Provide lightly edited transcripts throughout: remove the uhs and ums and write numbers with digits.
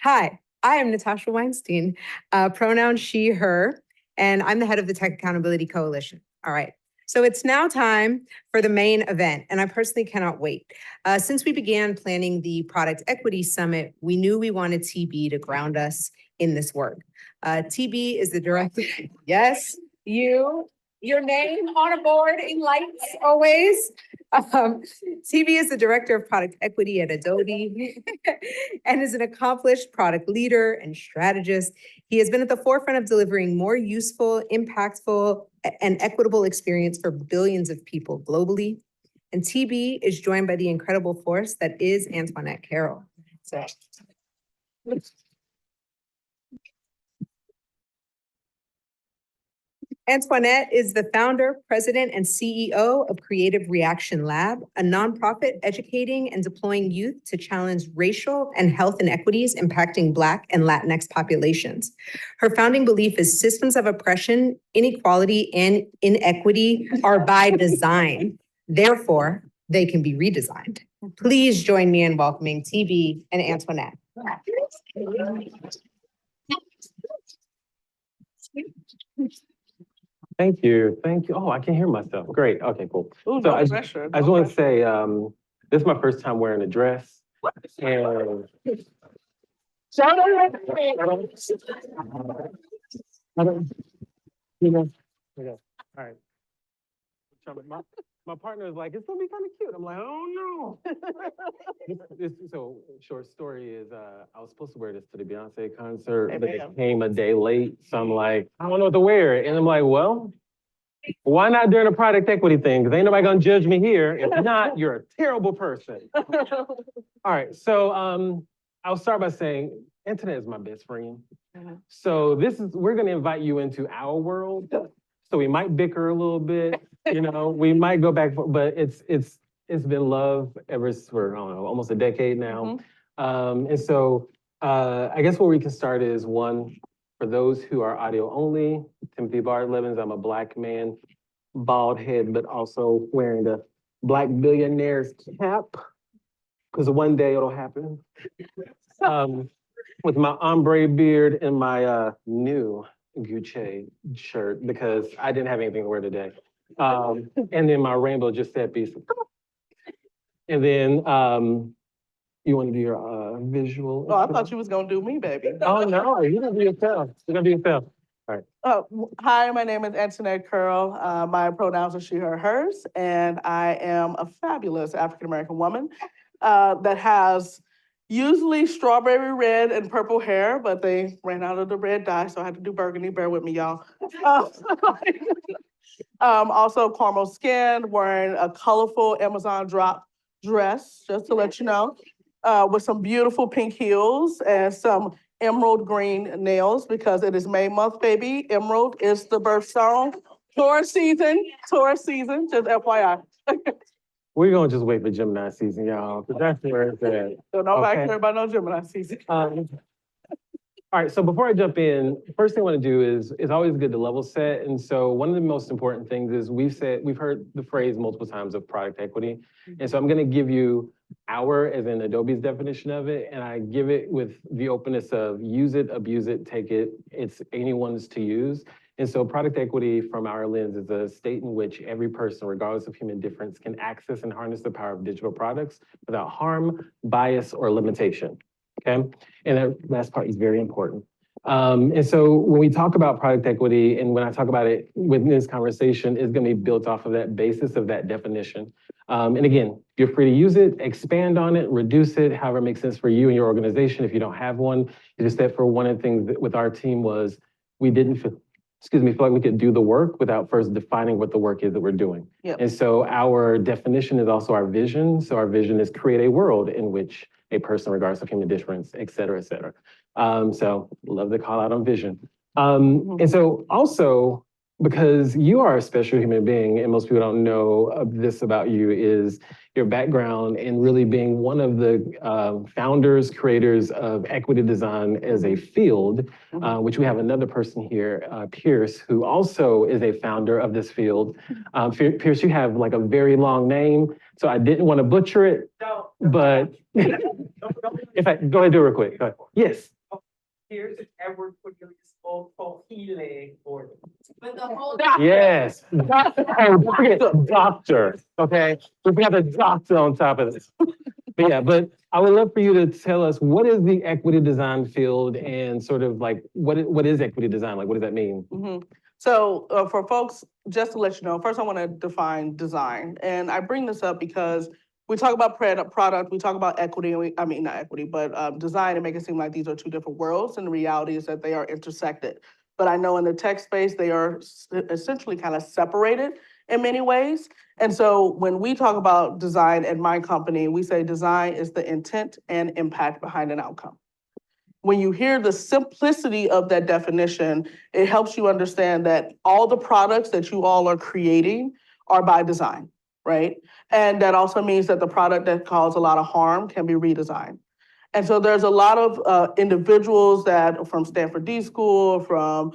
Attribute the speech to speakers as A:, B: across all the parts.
A: Hi, I am Natasha Weinstein, pronoun she, her, and I'm the head of the Tech Accountability Coalition. All right. So it's now time for the main event, and I personally cannot wait. Since we began planning the Product Equity Summit, we knew we wanted TB to ground us in this work. TB is the director. Yes, your name on a board in lights always. TB is the director of product equity at Adobe and is an accomplished product leader and strategist. He has been at the forefront of delivering more useful, impactful, and equitable experience for billions of people globally. And TB is joined by the incredible force that is Antionette Carroll. So. Antionette is the founder, president, and CEO of Creative Reaction Lab, a nonprofit educating and deploying youth to challenge racial and health inequities impacting Black and Latinx populations. Her founding belief is systems of oppression, inequality, and inequity are by design. Therefore, they can be redesigned. Please join me in welcoming TB and Antionette.
B: Thank you. Thank you. Oh, I can hear myself. Great. Okay, cool.
C: Ooh,
B: So
C: no
B: I
C: pressure.
B: just want to say, this is my first time wearing a dress. And all right. My partner is like, it's gonna be kind of cute. I'm like, oh no. So short story is I was supposed to wear this to the Beyonce concert, but it came a day late. So I'm like, I don't know what to wear. And I'm like, well, why not during a product equity thing? Because ain't nobody gonna judge me here. If not, you're a terrible person. All right, so I'll start by saying internet is my best friend. So we're gonna invite you into our world. So we might bicker a little bit, we might go back, but it's been love ever for, I don't know, almost a decade now. And so I guess where we can start is one, for those who are audio only, Timothy Bardlavens, I'm a Black man, bald head, but also wearing the Black billionaire's cap, because one day it'll happen. With my ombre beard and my new Gucci shirt, because I didn't have anything to wear today. And then my rainbow Giuseppe. And then you want to do your visual?
C: Oh, I thought you was gonna do me, baby.
B: Oh no, you're gonna be yourself. You're gonna be yourself. All right.
C: Hi, my name is Antionette Carroll. My pronouns are she, her, hers, and I am a fabulous African-American woman that has usually strawberry red and purple hair, but they ran out of the red dye, so I had to do burgundy. Bear with me, y'all. Also caramel skin, wearing a colorful Amazon drop dress, just to let you know, with some beautiful pink heels and some emerald green nails, because it is May month, baby. Emerald is the birthstone. Taurus season, just FYI.
B: We're gonna just wait for Gemini season, y'all, because that's where it's at.
C: So nobody care about no Gemini season.
B: All right, so before I jump in, first thing I want to do is it's always good to level set. And so one of the most important things is we've heard the phrase multiple times of product equity. And so I'm going to give you as in Adobe's definition of it, and I give it with the openness of use it, abuse it, take it. It's anyone's to use. And so product equity from our lens is a state in which every person, regardless of human difference, can access and harness the power of digital products without harm, bias, or limitation. Okay, and that last part is very important. And so when we talk about product equity, and when I talk about it within this conversation, it's going to be built off of that basis of that definition. And again, you're free to use it, expand on it, reduce it, however it makes sense for you and your organization. If you don't have one, it's just that for one of the things that with our team was we didn't feel like we could do the work without first defining what the work is that we're doing.
C: Yep.
B: And so our definition is also our vision. So our vision is create a world in which a person, regardless of human difference, et cetera, et cetera. So love the call out on vision. And so also, because you are a special human being, and most people don't know this about you, is your background and really being one of the founders, creators of equity design as a field, which we have another person here, Pierce, who also is a founder of this field. Pierce, you have like a very long name, so I didn't want to butcher it, but if I, go ahead, do it real quick. Go ahead. Yes.
D: Here's Edward Cornelius Healing Gordon.
B: Yes. Doctor. Okay. We have a doctor on top of this. But yeah, but I would love for you to tell us, what is the equity design field, and sort of like, what is equity design? Like, what does that mean?
C: So for folks, just to let you know, first I want to define design. And I bring this up because we talk about product, we talk about equity, and I mean, not equity, but design, and make it seem like these are two different worlds, and the reality is that they are intersected. But I know in the tech space, they are essentially kind of separated in many ways. And so when we talk about design at my company, we say design is the intent and impact behind an outcome. When you hear the simplicity of that definition, it helps you understand that all the products that you all are creating are by design, right? And that also means that the product that caused a lot of harm can be redesigned. And so there's a lot of individuals that from Stanford D School, from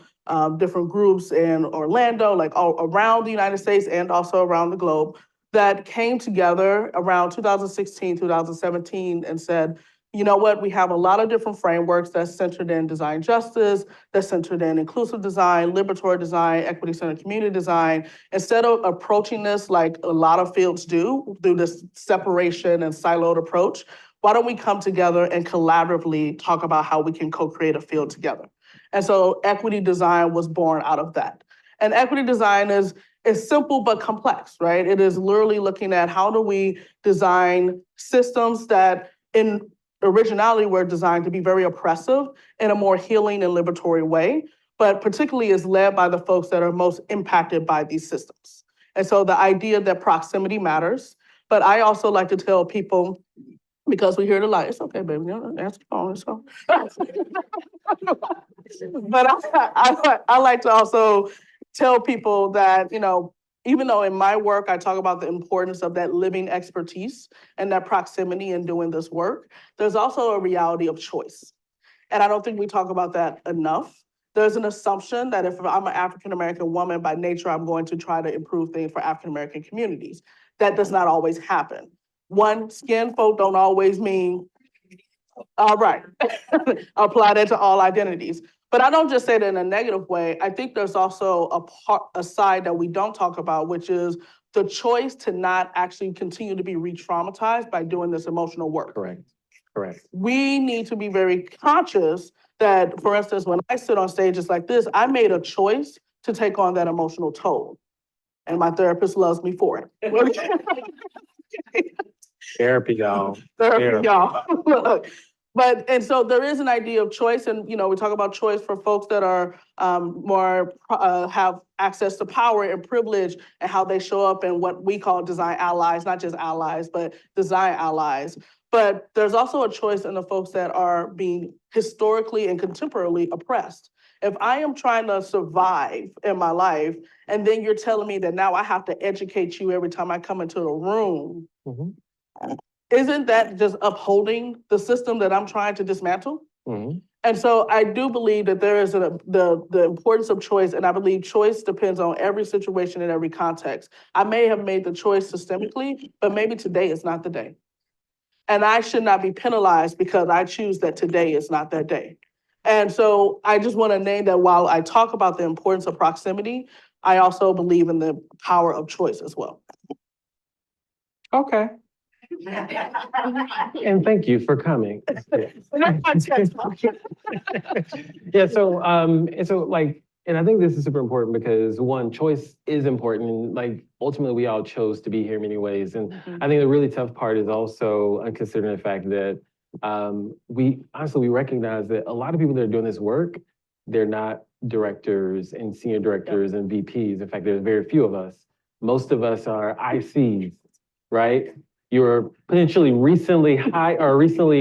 C: different groups in Orlando, like all around the United States and also around the globe, that came together around 2016, 2017 and said, you know what, we have a lot of different frameworks that's centered in design justice, that's centered in inclusive design, liberatory design, equity-centered community design. Instead of approaching this like a lot of fields do this separation and siloed approach, why don't we come together and collaboratively talk about how we can co-create a field together? And so equity design was born out of that. And equity design is simple but complex, right? It is literally looking at how do we design systems that in originality were designed to be very oppressive in a more healing and liberatory way, but particularly is led by the folks that are most impacted by these systems. And so the idea that proximity matters, but I also like to tell people, because we hear it a lot, it's okay, baby, answer the phone, so. But I like to also tell people that, you know, even though in my work, I talk about the importance of that living expertise and that proximity in doing this work, there's also a reality of choice. And I don't think we talk about that enough. There's an assumption that if I'm an African-American woman, by nature, I'm going to try to improve things for African-American communities. That does not always happen. One, skin folk don't always mean, all right, apply that to all identities. But I don't just say that in a negative way. I think there's also a side that we don't talk about, which is the choice to not actually continue to be re-traumatized by doing this emotional work.
B: Correct. Correct.
C: We need to be very conscious that, for instance, when I sit on stages like this, I made a choice to take on that emotional toll. And my therapist loves me for it.
B: Therapy, y'all.
C: Therapy, y'all. But, and so there is an idea of choice, and, you know, we talk about choice for folks that are more, have access to power and privilege, and how they show up in what we call design allies, not just allies, but design allies. But there's also a choice in the folks that are being historically and contemporarily oppressed. If I am trying to survive in my life, and then you're telling me that now I have to educate you every time I come into a room, isn't that just upholding the system that I'm trying to dismantle? And so I do believe that there is the importance of choice, and I believe choice depends on every situation and every context. I may have made the choice systemically, but maybe today is not the day. And I should not be penalized because I choose that today is not that day. And so I just want to name that while I talk about the importance of proximity, I also believe in the power of choice as well.
B: Okay. And thank you for coming. Yeah, so like, and I think this is super important because one, choice is important, and like ultimately we all chose to be here in many ways. And I think the really tough part is also considering the fact that we recognize that a lot of people that are doing this work, they're not directors and senior directors and VPs. In fact, there's very few of us. Most of us are ICs, right? You're potentially recently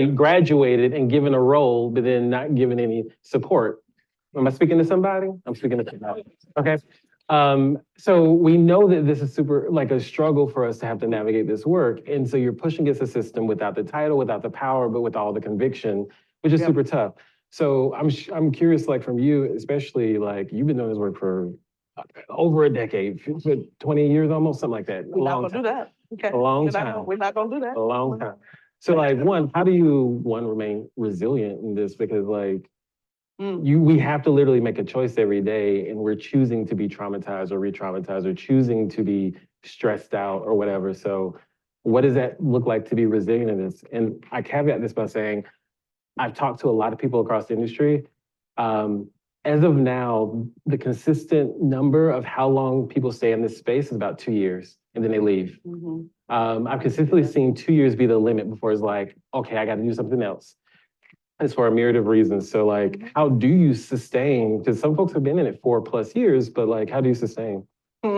B: graduated and given a role, but then not given any support. Am I speaking to somebody? I'm speaking to somebody. Okay. So we know that this is super, like a struggle for us to have to navigate this work. And so you're pushing against a system without the title, without the power, but with all the conviction, which is
C: Yep.
B: super tough. So I'm curious, like from you, especially like you've been doing this work for over a decade, 20 years almost, something like that.
C: We're not gonna do that. Okay.
B: A long
C: We're not
B: time.
C: gonna- We're not gonna do that.
B: A long time. So like, how do you, remain resilient in this? Because like, we have to literally make a choice every day and we're choosing to be traumatized or re-traumatized or choosing to be stressed out or whatever. So what does that look like to be resilient in this? And I caveat this by saying, I've talked to a lot of people across the industry. As of now, the consistent number of how long people stay in this space is about 2 years and then they leave.
C: Mhm.
B: I've consistently seen 2 years be the limit before it's like, okay, I got to do something else. It's for a myriad of reasons. So like, how do you sustain? Because some folks have been in it 4+ years, but like, how do you sustain?
C: So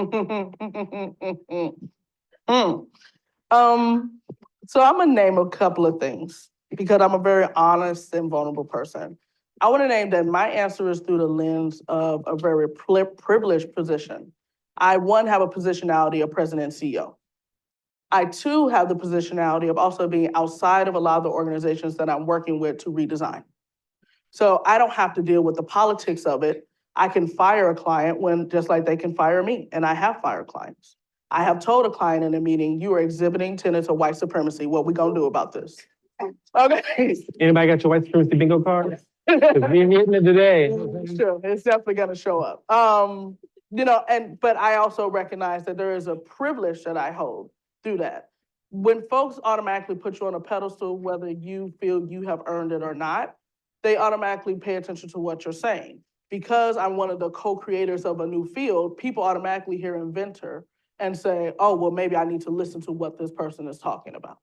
C: I'm gonna name a couple of things because I'm a very honest and vulnerable person. I want to name that my answer is through the lens of a very privileged position. I, one, have a positionality of president and CEO. I, too, have the positionality of also being outside of a lot of the organizations that I'm working with to redesign. So I don't have to deal with the politics of it. I can fire a client when, just like they can fire me, and I have fired clients. I have told a client in a meeting, you are exhibiting tenets of white supremacy. What we gonna do about this? Okay.
B: Anybody got your white supremacy bingo card? Because we're hitting it today.
C: Sure, it's definitely gonna show up. But I also recognize that there is a privilege that I hold through that. When folks automatically put you on a pedestal, whether you feel you have earned it or not, they automatically pay attention to what you're saying. Because I'm one of the co-creators of a new field, people automatically hear inventor and say, oh, well, maybe I need to listen to what this person is talking about.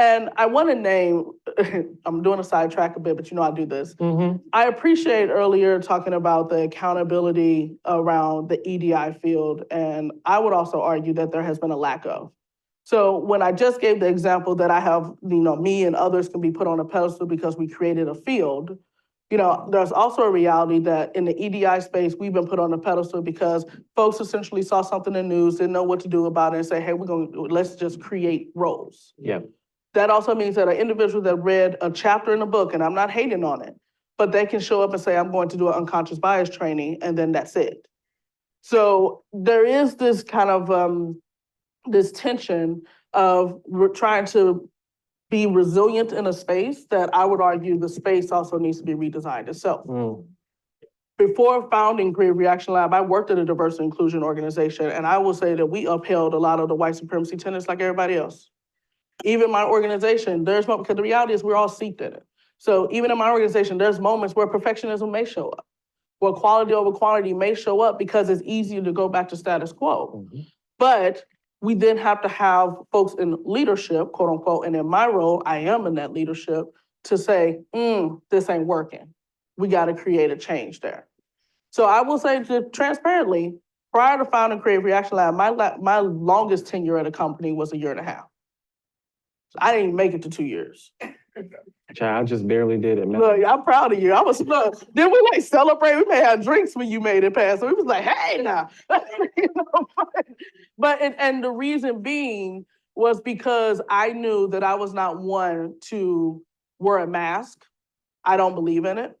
C: And I want to name, I'm doing a sidetrack a bit, but you know I do this. I appreciate earlier talking about the accountability around the EDI field, and I would also argue that there has been a lack of. So when I just gave the example that I have, me and others can be put on a pedestal because we created a field, there's also a reality that in the EDI space, we've been put on a pedestal because folks essentially saw something in the news, didn't know what to do about it, and say, hey, let's just create roles.
B: Yeah.
C: That also means that an individual that read a chapter in a book, and I'm not hating on it, but they can show up and say, I'm going to do an unconscious bias training, and then that's it. So there is this kind of this tension of we're trying to be resilient in a space that I would argue the space also needs to be redesigned itself. Before founding Creative Reaction Lab, I worked at a diversity and inclusion organization, and I will say that we upheld a lot of the white supremacy tenets like everybody else. Even my organization, because the reality is we're all seeped in it. So even in my organization, there's moments where perfectionism may show up, where quality over quantity may show up because it's easier to go back to status quo. But we then have to have folks in leadership, quote unquote, and in my role, I am in that leadership, to say, this ain't working. We gotta create a change there. So I will say transparently, prior to founding Creative Reaction Lab, my longest tenure at a company was 1.5 years. I didn't even make it to 2 years.
B: Child, I just barely did it, man.
C: Look, I'm proud of you. Then we celebrate. We may have drinks when you made it past. So we was like, hey now. And the reason being was because I knew that I was not one to wear a mask. I don't believe in it.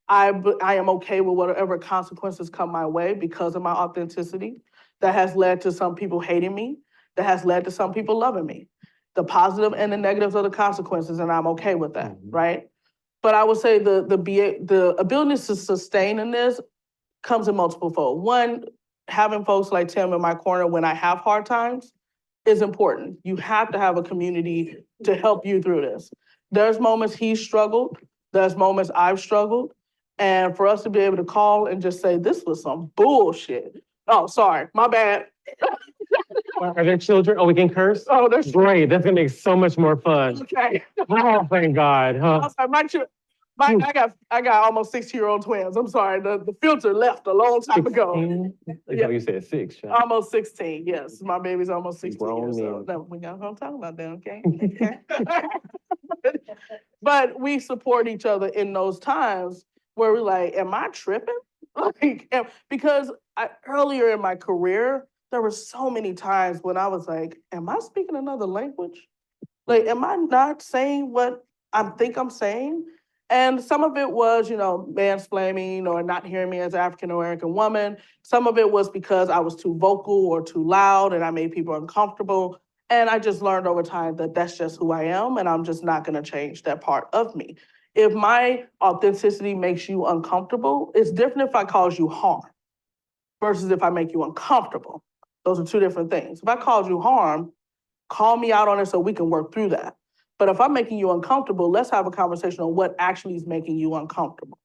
C: I am okay with whatever consequences come my way because of my authenticity. That has led to some people hating me. That has led to some people loving me. The positive and the negatives are the consequences, and I'm okay with that, right? But I would say the ability to sustain in this comes in multiple fold. One, having folks like Tim in my corner when I have hard times is important. You have to have a community to help you through this. There's moments he's struggled, there's moments I've struggled, and for us to be able to call and just say, this was some bullshit. Oh, sorry, my bad.
B: Are there children? Oh, we can curse?
C: Oh, there's
B: great. That's gonna make so much more fun.
C: okay.
B: Oh, thank God. Huh?
C: I got almost 6-year-old twins. I'm sorry, the filter left a long time ago.
B: 16?
C: Yeah.
B: You said 6. Child.
C: Almost 16, yes. My baby's almost 16
B: Grown
C: years old.
B: men.
C: No, we're not gonna talk about that, okay? But we support each other in those times where we're like, am I tripping? Like, because earlier in my career, there were so many times when I was like, am I speaking another language? Like, am I not saying what I think I'm saying? And some of it was, mansplaining or not hearing me as an African American woman. Some of it was because I was too vocal or too loud and I made people uncomfortable. And I just learned over time that that's just who I am, and I'm just not going to change that part of me. If my authenticity makes you uncomfortable, it's different if I cause you harm versus if I make you uncomfortable. Those are two different things. If I cause you harm, call me out on it so we can work through that. But if I'm making you uncomfortable, let's have a conversation on what actually is making you uncomfortable.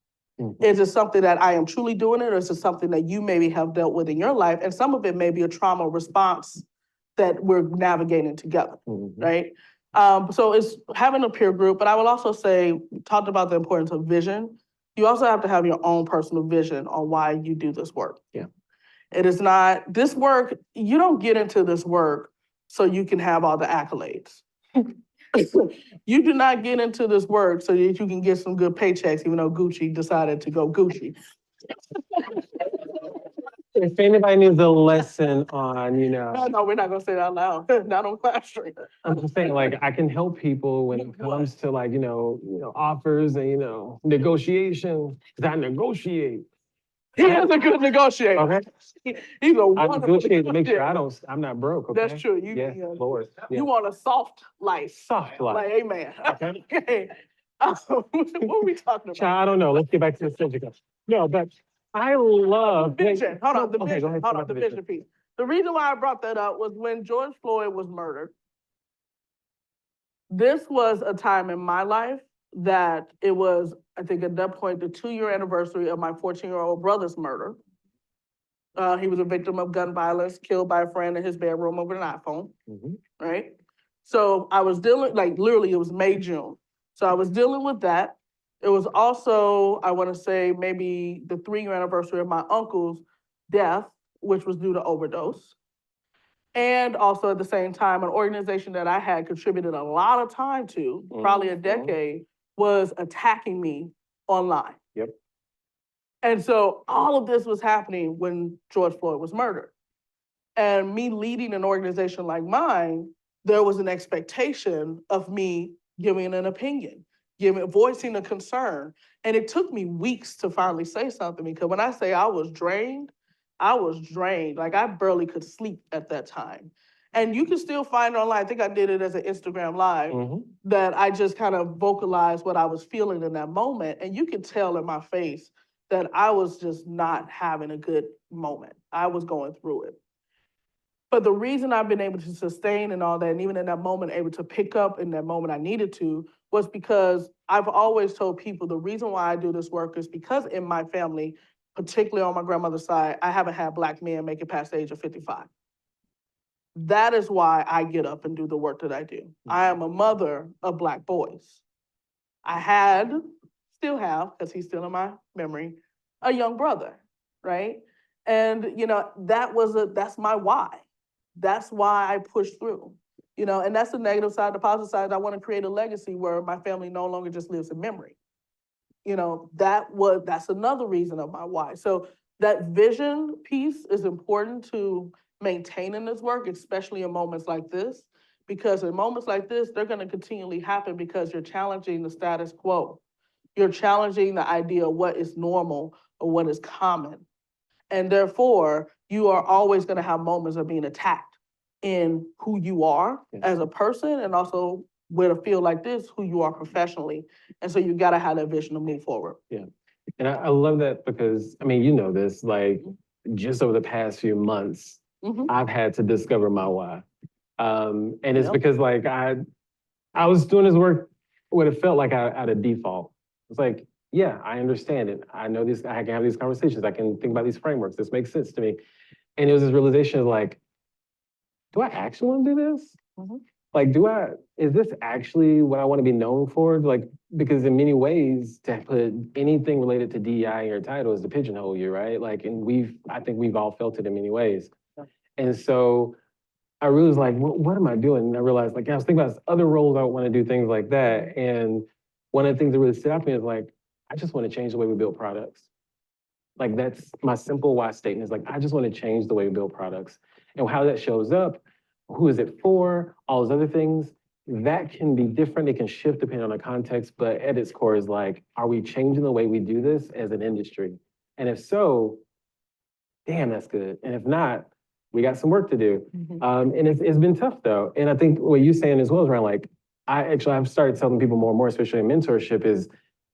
C: Is it something that I am truly doing it, or is it something that you maybe have dealt with in your life? And some of it may be a trauma response that we're navigating together, right? So it's having a peer group, but I will also say, we talked about the importance of vision. You also have to have your own personal vision on why you do this work.
B: Yeah.
C: It is not, this work, you don't get into this work so you can have all the accolades. You do not get into this work so that you can get some good paychecks, even though Gucci decided to go Gucci.
B: If anybody needs a lesson on,
C: No, we're not gonna say that out loud. Not on Class Street.
B: I'm just saying, like, I can help people when it comes to like, offers and, negotiation, because I negotiate.
C: He is a good negotiator.
B: Okay.
C: He's a
B: I
C: wonderful
B: negotiate to make sure
C: negotiator.
B: I'm not broke, okay?
C: That's true.
B: Yes, Lord. Yeah.
C: You want a soft life.
B: Soft life.
C: Like, amen.
B: Okay.
C: Okay. What are we talking about?
B: Child, I don't know. Let's get back to the subject. No, but I love.
C: The vision. Hold on, the
B: Okay,
C: vision.
B: go ahead.
C: Hold on, the vision piece. The reason why I brought that up was when George Floyd was murdered. This was a time in my life that it was, I think at that point, the 2-year anniversary of my 14-year-old brother's murder. He was a victim of gun violence, killed by a friend in his bedroom over an iPhone, right? So I was dealing, like literally it was May, June. So I was dealing with that. It was also, I wanna say maybe the 3-year anniversary of my uncle's death, which was due to overdose. And also at the same time, an organization that I had contributed a lot of time to, probably a decade, was attacking me online.
B: Yep.
C: And so all of this was happening when George Floyd was murdered. And me leading an organization like mine, there was an expectation of me giving an opinion, voicing a concern. And it took me weeks to finally say something, because when I say I was drained. Like I barely could sleep at that time. And you can still find it online. I think I did it as an Instagram live, that I just kind of vocalized what I was feeling in that moment. And you could tell in my face that I was just not having a good moment. I was going through it. But the reason I've been able to sustain and all that, and even in that moment, able to pick up in that moment I needed to, was because I've always told people the reason why I do this work is because in my family, particularly on my grandmother's side, I haven't had Black men make it past the age of 55. That is why I get up and do the work that I do. I am a mother of Black boys. I still have, because he's still in my memory, a young brother, right? And that's my why. That's why I push through, and that's the negative side. The positive side, I want to create a legacy where my family no longer just lives in memory. That's another reason of my why. So that vision piece is important to maintain in this work, especially in moments like this, because in moments like this, they're going to continually happen because you're challenging the status quo. You're challenging the idea of what is normal or what is common. And therefore, you are always going to have moments of being attacked in who you are as a person, and also with a field like this, who you are professionally. And so you got to have that vision to move forward.
B: Yeah. And I love that because, this, like just over the past few months, I've had to discover my why. And it's because like I was doing this work what it felt like out of default. It's like, yeah, I understand it. I know this, I can have these conversations. I can think about these frameworks. This makes sense to me. And it was this realization of like, do I actually want to do this? Like, is this actually what I want to be known for? Like, because in many ways, to put anything related to DEI in your title is to pigeonhole you, right? Like, and I think we've all felt it in many ways. And so I really was like, what am I doing? And I realized, like, I was thinking about other roles I would want to do things like that. And one of the things that really stood out to me is like, I just want to change the way we build products. Like that's my simple why statement is like, I just want to change the way we build products. And how that shows up, who is it for, all those other things, that can be different. It can shift depending on the context, but at its core is like, are we changing the way we do this as an industry? And if so, damn, that's good. And if not, we got some work to do. And it's been tough though. And I think what you're saying as well is around like, I've started telling people more and more, especially in mentorship, is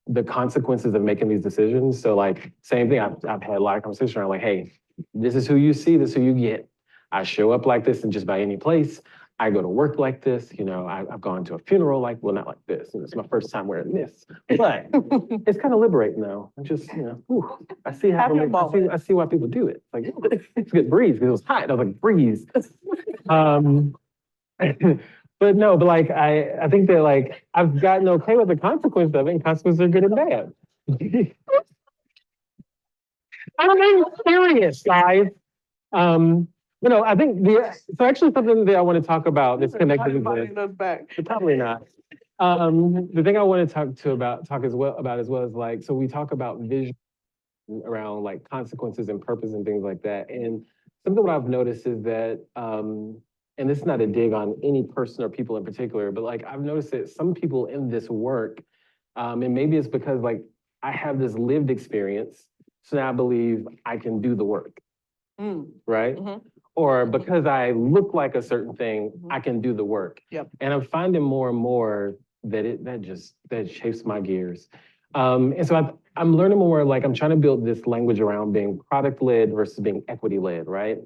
B: the consequences of making these decisions. So like, same thing, I've had a lot of conversation around like, hey, this is who you see, this is who you get. I show up like this in just about any place. I go to work like this, you know, I've gone to a funeral like, well, not like this. And it's my first time wearing this. But it's kind of liberating though. I'm just, you know, whew, I see how I see why people do it. Like, it's a good breeze because it was hot. I was like, breeze. But no, but like, I think that like, I've gotten okay with the consequence of it, and consequences are good and bad. I'm being serious, guys. You know, I think so actually something that I want to talk about that's connected with this. Probably not. The thing I want to talk as well about is like, so we talk about vision around like consequences and purpose and things like that. And something what I've noticed is that, and this is not a dig on any person or people in particular, but like I've noticed that some people in this work, and maybe it's because like I have this lived experience, so now I believe I can do the work, right? Or because I look like a certain thing, I can do the work. And I'm finding more and more that that shapes my gears. And so I'm learning more, like I'm trying to build this language around being product-led versus being equity-led, right?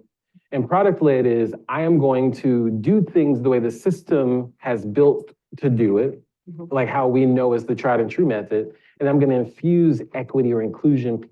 B: And product-led is I am going to do things the way the system has built to do it, like how we know is the tried and true method, and I'm gonna infuse equity or inclusion,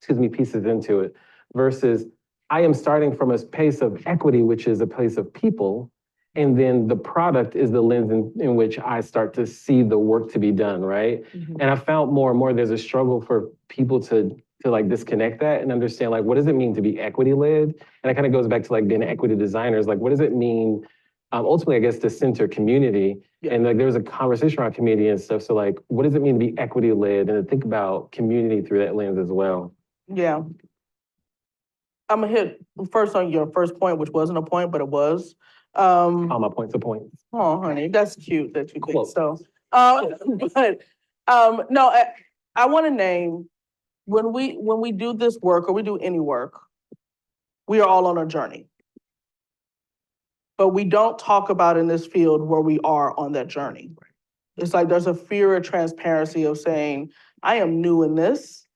B: pieces into it, versus I am starting from a place of equity, which is a place of people, and then the product is the lens in which I start to see the work to be done, right? And I found more and more there's a struggle for people to like disconnect that and understand like, what does it mean to be equity led? And it kind of goes back to like being equity designers. Like, what does it mean, ultimately, I guess, to center community? And like, there was a conversation around community and stuff. So like, what does it mean to be equity led and to think about community through that lens as well?
C: Yeah. I'm gonna hit first on your first point, which wasn't a point, but it was.
B: All my points are points.
C: Oh, honey, that's cute that you think
B: Close.
C: so. But no, I want to name when we do this work or we do any work, we are all on a journey. But we don't talk about in this field where we are on that journey. It's like there's a fear of transparency of saying, I am new in this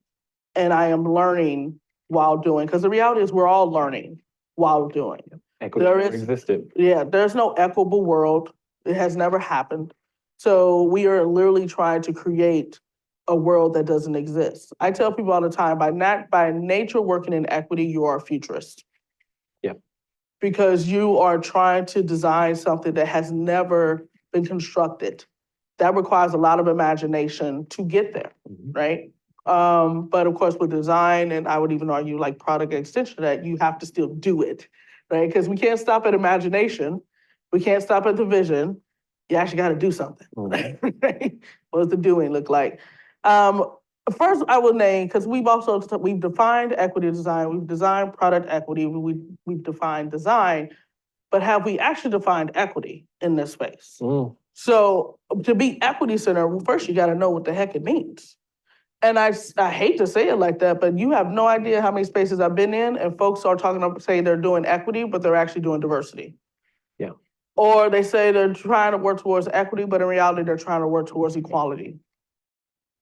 C: and I am learning while doing, because the reality is we're all learning while doing.
B: Equity never existed.
C: Yeah, there's no equitable world. It has never happened. So we are literally trying to create a world that doesn't exist. I tell people all the time, by nature working in equity, you are a futurist.
B: Yeah.
C: Because you are trying to design something that has never been constructed. That requires a lot of imagination to get there, right? But of course with design, and I would even argue like product extension, that you have to still do it, right? Because we can't stop at imagination. We can't stop at the vision. You actually got to do something, right? What does the doing look like? First, I will name, because we've defined equity design, we've designed product equity, we've defined design, but have we actually defined equity in this space? So to be equity center, well, first you got to know what the heck it means. And I hate to say it like that, but you have no idea how many spaces I've been in and folks are saying they're doing equity, but they're actually doing diversity.
B: Yeah.
C: Or they say they're trying to work towards equity, but in reality, they're trying to work towards equality.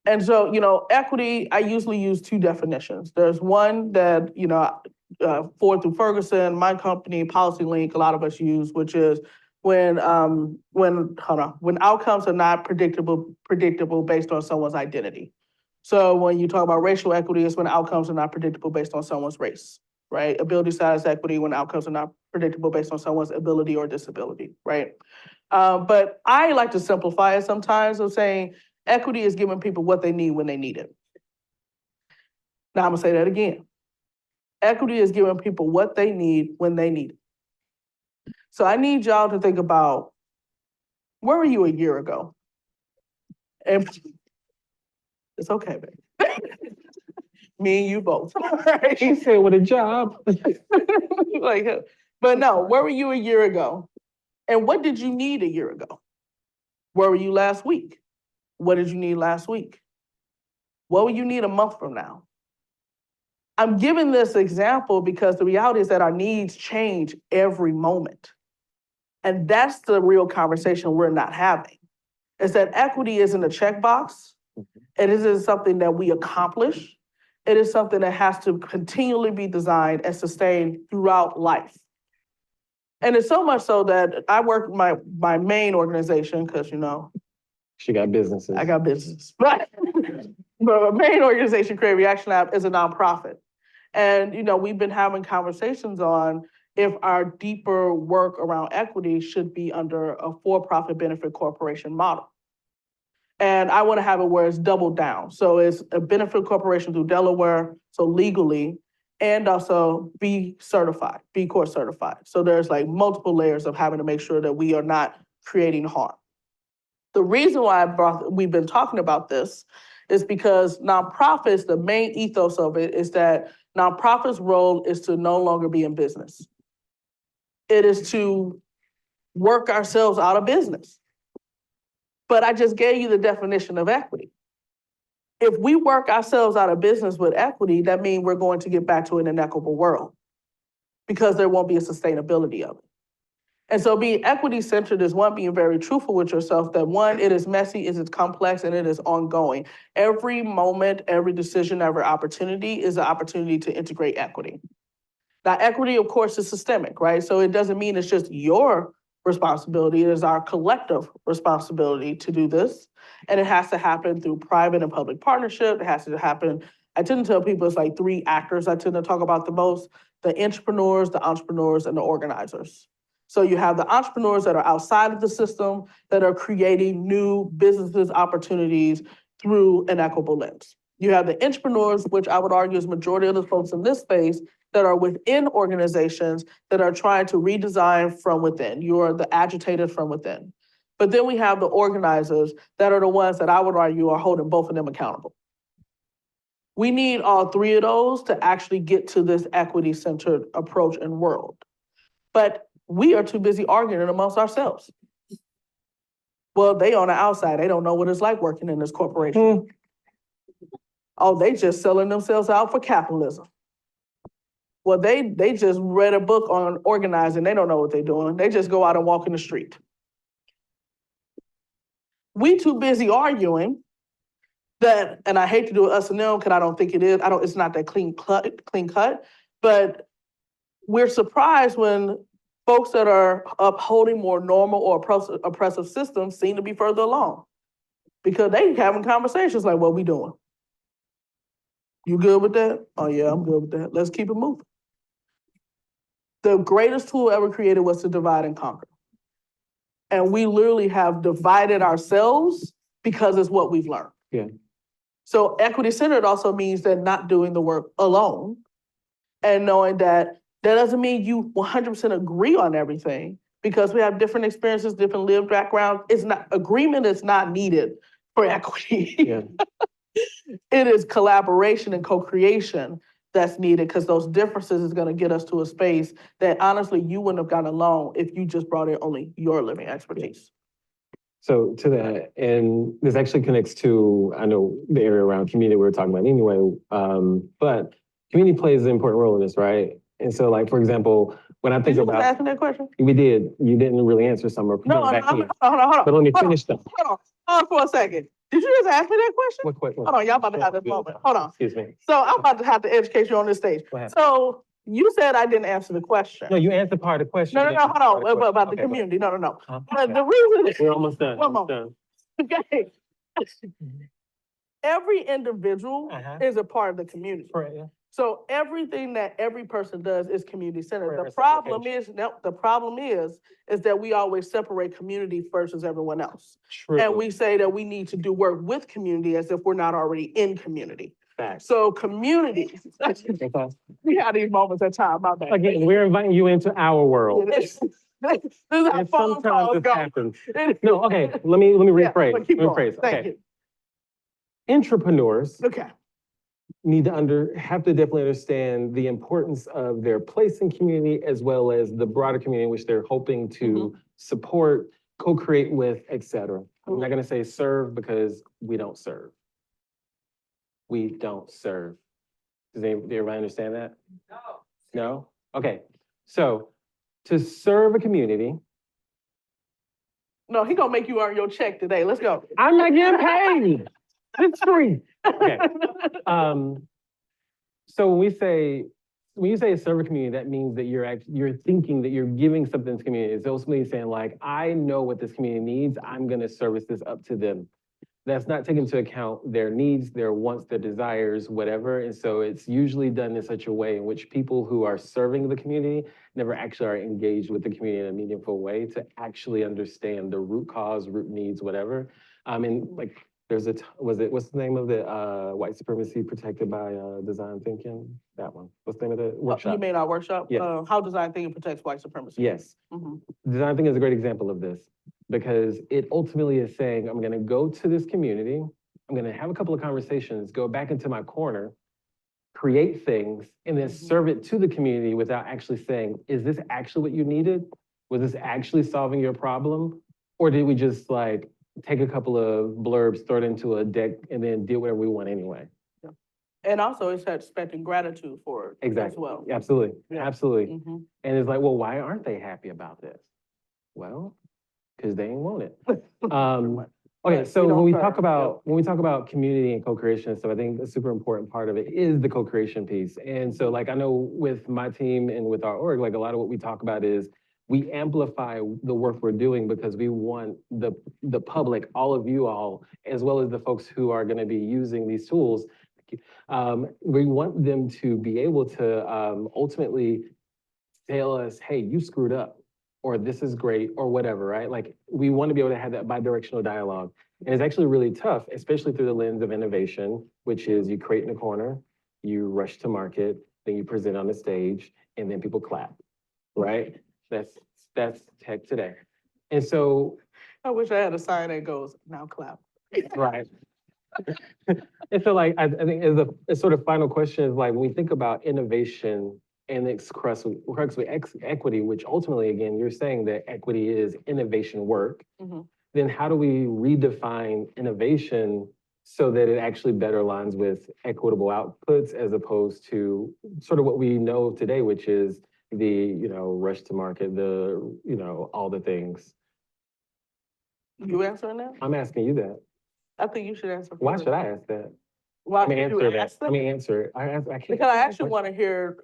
C: And so, equity, I usually use two definitions. There's one that, Ford through Ferguson, my company, Policy Link, a lot of us use, which is when outcomes are not predictable based on someone's identity. So when you talk about racial equity, it's when outcomes are not predictable based on someone's race, right? Ability status equity, when outcomes are not predictable based on someone's ability or disability, right? But I like to simplify it sometimes of saying equity is giving people what they need when they need it. Now I'm gonna say that again. Equity is giving people what they need when they need it. So I need y'all to think about, where were you a year ago? And it's okay, babe. Me and you both. Right?
B: She said, "What a job."
C: Like, but no, where were you a year ago? And what did you need a year ago? Where were you last week? What did you need last week? What will you need a month from now? I'm giving this example because the reality is that our needs change every moment. And that's the real conversation we're not having. Is that equity isn't a checkbox. It isn't something that we accomplish. It is something that has to continually be designed and sustained throughout life. And it's so much so that I work my main organization, because
B: She got businesses.
C: I got business. But my main organization, Create Reaction Lab, is a nonprofit. And we've been having conversations on if our deeper work around equity should be under a for-profit benefit corporation model. And I want to have it where it's doubled down. So it's a benefit corporation through Delaware, so legally, and also B Corp certified. So there's like multiple layers of having to make sure that we are not creating harm. The reason why we've been talking about this is because nonprofits, the main ethos of it is that nonprofits' role is to no longer be in business. It is to work ourselves out of business. But I just gave you the definition of equity. If we work ourselves out of business with equity, that means we're going to get back to an inequitable world because there won't be a sustainability of it. And so being equity-centered is one, being very truthful with yourself, that one, it is messy, it is complex, and it is ongoing. Every moment, every decision, every opportunity is an opportunity to integrate equity. Now, equity, of course, is systemic, right? So it doesn't mean it's just your responsibility. It is our collective responsibility to do this. And it has to happen through private and public partnership. It has to happen, I tend to tell people it's like three actors I tend to talk about the most: the entrepreneurs, and the organizers. So you have the entrepreneurs that are outside of the system that are creating new businesses, opportunities through an equitable lens. You have the entrepreneurs, which I would argue is majority of the folks in this space that are within organizations that are trying to redesign from within. You're the agitated from within. But then we have the organizers that are the ones that I would argue are holding both of them accountable. We need all three of those to actually get to this equity-centered approach and world. But we are too busy arguing amongst ourselves. Well, they on the outside, they don't know what it's like working in this corporation. Oh, they just selling themselves out for capitalism. Well, they just read a book on organizing. They don't know what they're doing. They just go out and walk in the street. We too busy arguing that, and I hate to do it us and them because I don't think it is. It's not that clean cut, but we're surprised when folks that are upholding more normal or oppressive systems seem to be further along because they having conversations like, what we doing? You good with that? Oh yeah, I'm good with that. Let's keep it moving. The greatest tool ever created was to divide and conquer. And we literally have divided ourselves because it's what we've learned.
B: Yeah.
C: So equity-centered also means that not doing the work alone and knowing that that doesn't mean you 100% agree on everything because we have different experiences, different lived backgrounds. Agreement is not needed for equity.
B: Yeah.
C: It is collaboration and co-creation that's needed because those differences is going to get us to a space that honestly you wouldn't have gotten alone if you just brought in only your living expertise.
B: So to that, and this actually connects to, I know the area around community we were talking about anyway, but community plays an important role in this, right? And so like, for example, when I think about-
C: Did you ask me that question?
B: We did. You didn't really answer some.
C: No, hold on.
B: But let me finish them.
C: Hold on for a second. Did you just ask me that question?
B: What question?
C: Hold on, y'all about to have this moment. Hold on.
B: Excuse me.
C: So I'm about to have to educate you on this stage.
B: Go ahead.
C: So you said I didn't answer the question.
B: No, you answered part of the question.
C: No, hold on, about the community. No. But the reason is,
B: We're almost done.
C: One moment. Okay. Every individual is a part of the community.
B: Right, yeah.
C: So everything that every person does is community centered.
B: For
C: The problem is that we always separate community versus everyone else.
B: True.
C: And we say that we need to do work with community as if we're not already in community.
B: Facts.
C: So community, we have these moments at time, my bad.
B: Again, we're inviting you into our world.
C: This is how
B: And
C: phone
B: sometimes
C: calls
B: this
C: go.
B: happens. No, okay, let me rephrase.
C: But keep going. Thank
B: Okay.
C: you.
B: Entrepreneurs
C: Okay.
B: have to definitely understand the importance of their place in community as well as the broader community in which they're hoping to support, co-create with, et cetera. I'm not gonna say serve because we don't serve. We don't serve. Does everybody understand that?
D: No.
B: No? Okay, so to serve a community,
C: No, he gonna make you earn your check today. Let's go.
B: I'm not getting paid. It's free. Okay. So when you say serve a community, that means that you're thinking that you're giving something to the community. It's ultimately saying like, I know what this community needs. I'm gonna service this up to them. That's not taking into account their needs, their wants, their desires, whatever. And so it's usually done in such a way in which people who are serving the community never actually are engaged with the community in a meaningful way to actually understand the root cause, root needs, whatever. And like, what's the name of the white supremacy protected by design thinking? That one. What's the name of the workshop?
C: You mean our workshop?
B: Yeah.
C: How design thinking protects white supremacy?
B: Yes. Design thinking is a great example of this because it ultimately is saying, I'm gonna go to this community, I'm gonna have a couple of conversations, go back into my corner, create things, and then serve it to the community without actually saying, is this actually what you needed? Was this actually solving your problem? Or did we just like take a couple of blurbs, throw it into a deck, and then do whatever we want anyway?
C: And also it's expecting gratitude for it as well.
B: Absolutely,
C: Yeah.
B: absolutely.
C: Mhm.
B: And it's like, well, why aren't they happy about this? Well, because they ain't want it. Okay,
C: But
B: so
C: we don't
B: when we
C: serve,
B: talk about community and co-creation, so I think a super important part of it is the co-creation piece. And so like I know with my team and with our org, like a lot of what we talk about is we amplify the work we're doing because we want the public, all of you all, as well as the folks who are gonna be using these tools, we want them to be able to ultimately tell us, hey, you screwed up, or this is great, or whatever, right? Like we want to be able to have that bi-directional dialogue. And it's actually really tough, especially through the lens of innovation, which is you create in a corner, you rush to market, then you present on the stage, and then people clap, right? That's tech today. And so,
C: I wish I had a sign that goes, now clap.
B: right. And so like, I think as a sort of final question is like, when we think about innovation and its crux with equity, which ultimately, again, you're saying that equity is innovation work, then how do we redefine innovation so that it actually better aligns with equitable outputs as opposed to sort of what we know today, which is the, rush to market, all the things.
C: You answering that?
B: I'm asking you that.
C: I think you should answer.
B: Why
C: first.
B: should I ask that?
C: Why
B: I mean,
C: should you
B: answer that.
C: ask that?
B: I mean, answer it. I can't.
C: Because I actually want to hear,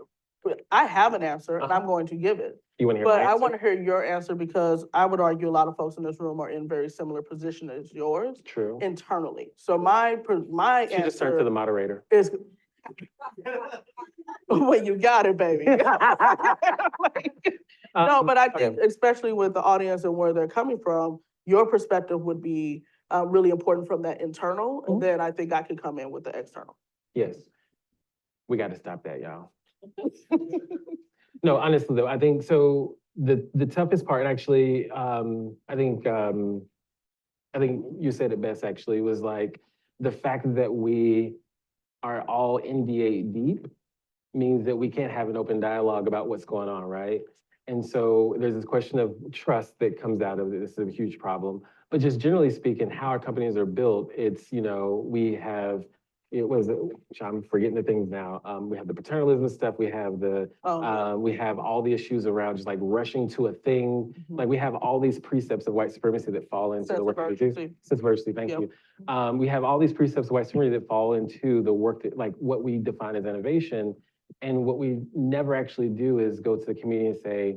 C: I have an answer and I'm going to give it.
B: You want to hear
C: But
B: my
C: I
B: answer?
C: want to hear your answer because I would argue a lot of folks in this room are in very similar position as yours
B: True.
C: internally. So my
B: She just turned to the
C: answer
B: moderator.
C: is, well, you got it, baby. No, but I think especially with the audience and where they're coming from, your perspective would be really important from that internal. And then I think I could come in with the external.
B: Yes. We got to stop that, y'all. No, honestly though, I think so. The toughest part actually, I think you said it best actually, was like the fact that we are all NDA deep means that we can't have an open dialogue about what's going on, right? And so there's this question of trust that comes out of this. This is a huge problem. But just generally speaking, how our companies are built, it's, we have, I'm forgetting the things now. We have the paternalism stuff. We have we have all the issues around just like rushing to a thing. Like we have all these precepts of white supremacy that fall into the work that we do. Diversity, thank you. We have all these precepts of white supremacy that fall into the work that, like what we define as innovation. And what we never actually do is go to the community and say,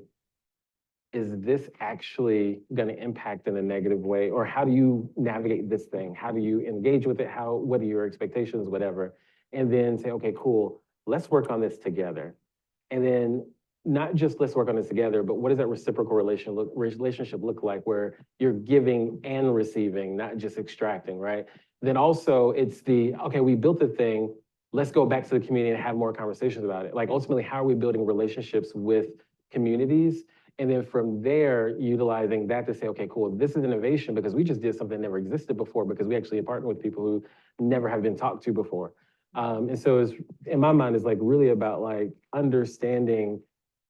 B: is this actually going to impact in a negative way? Or how do you navigate this thing? How do you engage with it? What are your expectations, whatever? And then say, okay, cool, let's work on this together. And then not just let's work on this together, but what does that reciprocal relationship look like where you're giving and receiving, not just extracting, right? Then also it's okay, we built the thing, let's go back to the community and have more conversations about it. Like ultimately, how are we building relationships with communities? And then from there, utilizing that to say, okay, cool, this is innovation because we just did something that never existed before because we actually partnered with people who never have been talked to before. And so it's, in my mind, it's like really about like understanding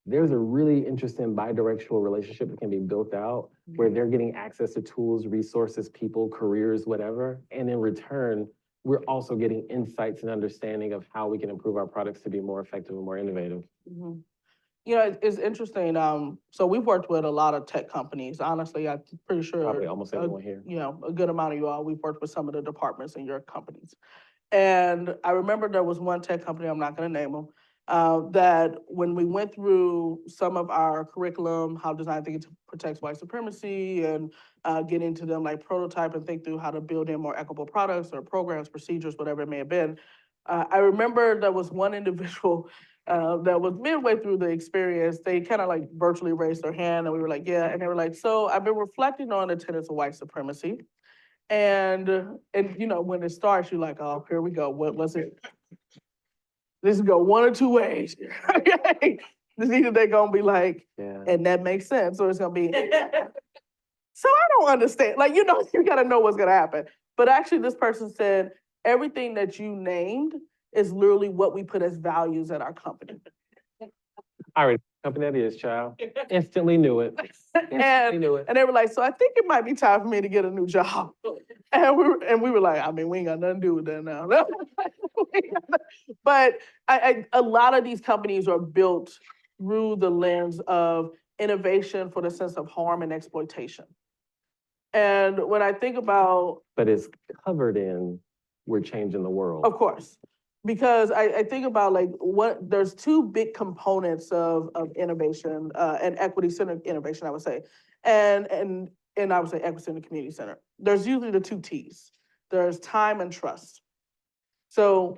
B: there's a really interesting bi-directional relationship that can be built out where they're getting access to tools, resources, people, careers, whatever. And in return, we're also getting insights and understanding of how we can improve our products to be more effective and more innovative.
C: Mhm. You know, it's interesting. So we've worked with a lot of tech companies. Honestly, I'm pretty sure.
B: Probably almost everyone here.
C: You know, a good amount of you all, we've worked with some of the departments in your companies. And I remember there was one tech company, I'm not gonna name them, that when we went through some of our curriculum, how design thinking protects white supremacy, and get into them like prototype and think through how to build in more equitable products or programs, procedures, whatever it may have been. I remember there was one individual that was midway through the experience, they kind of like virtually raised their hand and we were like, yeah, and they were like, so I've been reflecting on the tenets of white supremacy. And you know, when it starts, you're like, oh, here we go. What was it? This is go one or two ways. Okay. This either they're gonna be like,
B: Yeah.
C: and that makes sense, or it's gonna be. So I don't understand. Like, you know, you gotta know what's gonna happen. But actually, this person said everything that you named is literally what we put as values at our company.
B: All right, company that is, child. Instantly knew it. Instantly knew it.
C: And they were like, so I think it might be time for me to get a new job. And we were like, I mean, we ain't got nothing to do with that now. But a lot of these companies are built through the lens of innovation for the sense of harm and exploitation. And when I think about,
B: But it's covered in, we're changing the world.
C: of course, because I think about like there's two big components of innovation and equity-centered innovation, I would say. And I would say equity-centered community center. There's usually the two T's. There's time and trust. So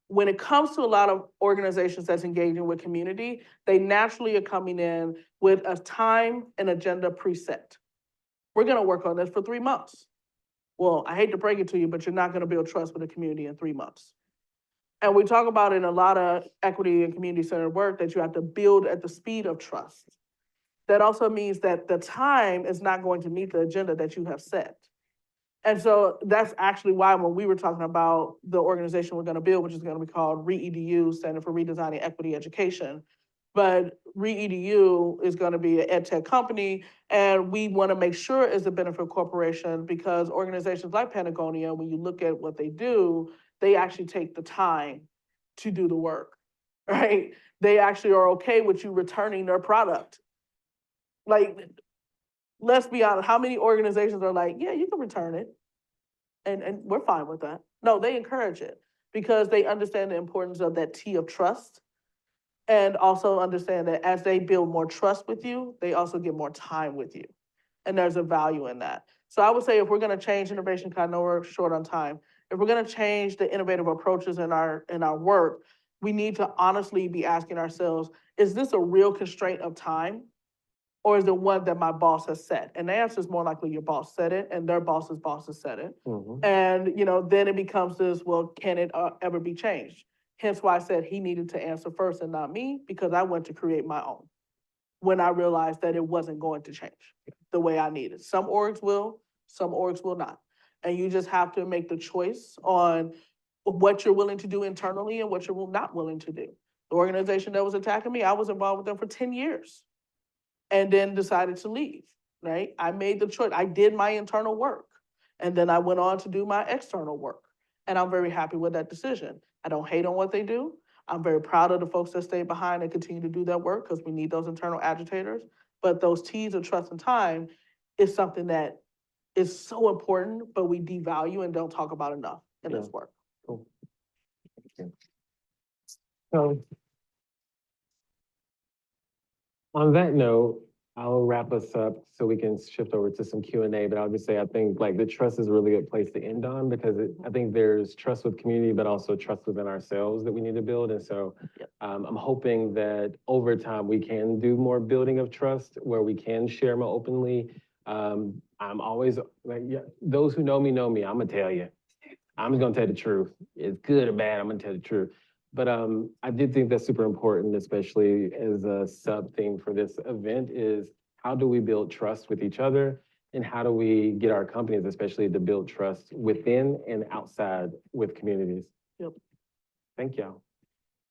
C: when it comes to a lot of organizations that's engaging with community, they naturally are coming in with a time and agenda preset. We're gonna work on this for 3 months. Well, I hate to break it to you, but you're not gonna build trust with the community in 3 months. And we talk about in a lot of equity and community-centered work that you have to build at the speed of trust. That also means that the time is not going to meet the agenda that you have set. And so that's actually why when we were talking about the organization we're gonna build, which is gonna be called ReEDU, standing for Redesigning Equity Education. But ReEDU is gonna be an ed tech company, and we wanna make sure it's a benefit corporation because organizations like Patagonia, when you look at what they do, they actually take the time to do the work, right? They actually are okay with you returning their product. Like, let's be honest, how many organizations are like, yeah, you can return it, and we're fine with that? No, they encourage it because they understand the importance of that T of trust, and also understand that as they build more trust with you, they also get more time with you, and there's a value in that. So I would say if we're gonna change innovation, because I know we're short on time, if we're gonna change the innovative approaches in our work, we need to honestly be asking ourselves, is this a real constraint of time? Or is it one that my boss has set? And the answer is more likely your boss said it and their boss's boss has said it.
B: Mhm.
C: And, you know, then it becomes this, well, can it ever be changed? Hence why I said he needed to answer first and not me, because I went to create my own when I realized that it wasn't going to change the way I needed. Some orgs will, some orgs will not. And you just have to make the choice on what you're willing to do internally and what you're not willing to do. The organization that was attacking me, I was involved with them for 10 years. And then decided to leave, right? I made the choice. I did my internal work. And then I went on to do my external work. And I'm very happy with that decision. I don't hate on what they do. I'm very proud of the folks that stayed behind and continue to do that work because we need those internal agitators. But those T's of trust and time is something that is so important, but we devalue and don't talk about enough in this work.
B: Cool. Thank you. So on that note, I'll wrap us up so we can shift over to some Q&A, but I'll just say, I think like the trust is a really good place to end on because I think there's trust with community, but also trust within ourselves that we need to build. And so I'm hoping that over time we can do more building of trust where we can share more openly. I'm always like, yeah, those who know me, I'm gonna tell you. I'm just gonna tell the truth. It's good or bad, I'm gonna tell the truth. But I did think that's super important, especially as a sub-theme for this event, is how do we build trust with each other? And how do we get our companies, especially, to build trust within and outside with communities?
C: Yep.
B: Thank y'all.